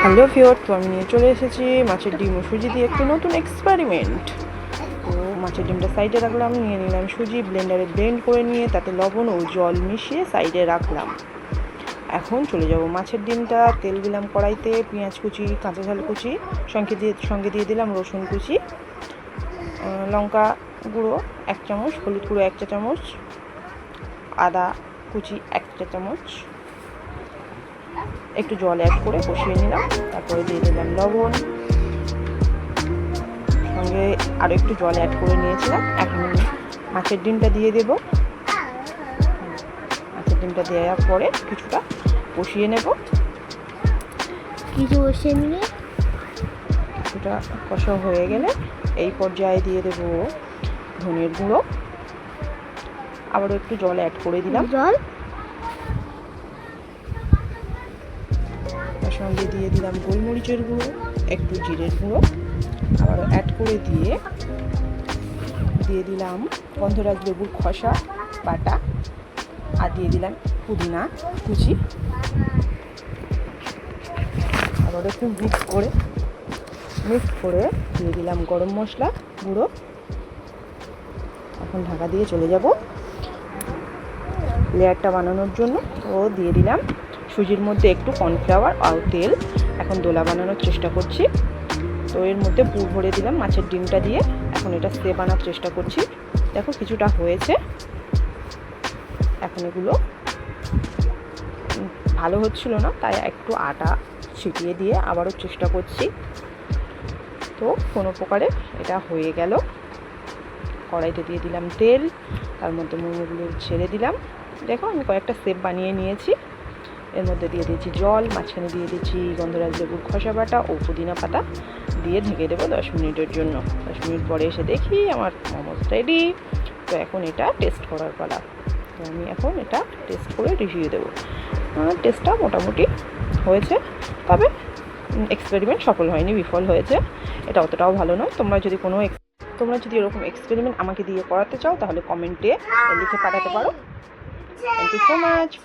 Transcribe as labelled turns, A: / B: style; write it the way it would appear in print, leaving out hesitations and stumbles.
A: Hello viewer, তো আমি নিয়ে চলে এসেছি মাছের ডিম ও সুজি দিয়ে একটি নতুন এক্সপেরিমেন্ট। তো মাছের ডিমটা সাইডে রাখলাম, নিয়ে নিলাম সুজি, ব্লেন্ডারে ব্লেন্ড করে নিয়ে তাতে লবণ ও জল মিশিয়ে সাইডে রাখলাম। এখন চলে যাব মাছের ডিমটা, তেল দিলাম কড়াইতে, পেঁয়াজ কুচি, কাঁচা ঝাল কুচি, সঙ্গে দিয়ে দিলাম রসুন কুচি, লঙ্কা গুঁড়ো 1 চামচ, হলুদ গুঁড়ো 1 চা চামচ, আদা কুচি 1 চা চামচ, একটু জল অ্যাড করে কষিয়ে নিলাম। তারপরে দিয়ে দিলাম লবণ, সঙ্গে আরও একটু জল অ্যাড করে নিয়েছিলাম। এখন মাছের ডিমটা দিয়ে দেব। মাছের ডিমটা দেওয়ার পরে কিছুটা কষিয়ে নেব। কিছুটা কষা হয়ে গেলে এই পর্যায়ে দিয়ে দেব ধনের গুঁড়ো, আবারও একটু জল অ্যাড করে দিলাম। তার সঙ্গে দিয়ে দিলাম গোলমরিচের গুঁড়ো, একটু জিরের গুঁড়ো, আবারও অ্যাড করে দিয়ে দিলাম গন্ধরাজ লেবুর খোসা বাটা, আর দিয়ে দিলাম পুদিনা কুচি। আবার একটু মিক্স করে দিয়ে দিলাম গরম মশলা গুঁড়ো। এখন ঢাকা দিয়ে চলে যাব লেয়ারটা বানানোর জন্য। তো দিয়ে দিলাম সুজির মধ্যে একটু কর্নফ্লাওয়ার আর তেল। এখন দোলা বানানোর চেষ্টা করছি। তো এর মধ্যে পুর ভরে দিলাম মাছের ডিমটা দিয়ে। এখন এটা সেপ আনার চেষ্টা করছি। দেখো কিছুটা হয়েছে। এখন এগুলো ভালো হচ্ছিল না, তাই একটু আটা ছিটিয়ে দিয়ে আবারও চেষ্টা করছি। তো কোনো প্রকারে এটা হয়ে গেল। কড়াইতে দিয়ে দিলাম তেল, তার মধ্যে মোমোগুলো ছেড়ে দিলাম। দেখো আমি কয়েকটা সেপ বানিয়ে নিয়েছি। এর মধ্যে দিয়ে দিয়েছি জল, মাঝখানে দিয়ে দিচ্ছি গন্ধরাজ লেবুর খোসা বাটা ও পুদিনা পাতা দিয়ে ঢেকে দেবো 10 মিনিটের জন্য। 10 মিনিট পরে এসে দেখি আমার মোমোস রেডি। তো এখন এটা টেস্ট করার পালা। তো আমি এখন এটা টেস্ট করে রিভিউ দেবো। আমার টেস্টটা মোটামুটি হয়েছে, তবে এক্সপেরিমেন্ট সফল হয়নি, বিফল হয়েছে। এটা অতটাও ভালো নয়। তোমরা যদি এরকম এক্সপেরিমেন্ট আমাকে দিয়ে করাতে চাও তাহলে কমেন্টে লিখে পাঠাতে পারো। Thank you so much.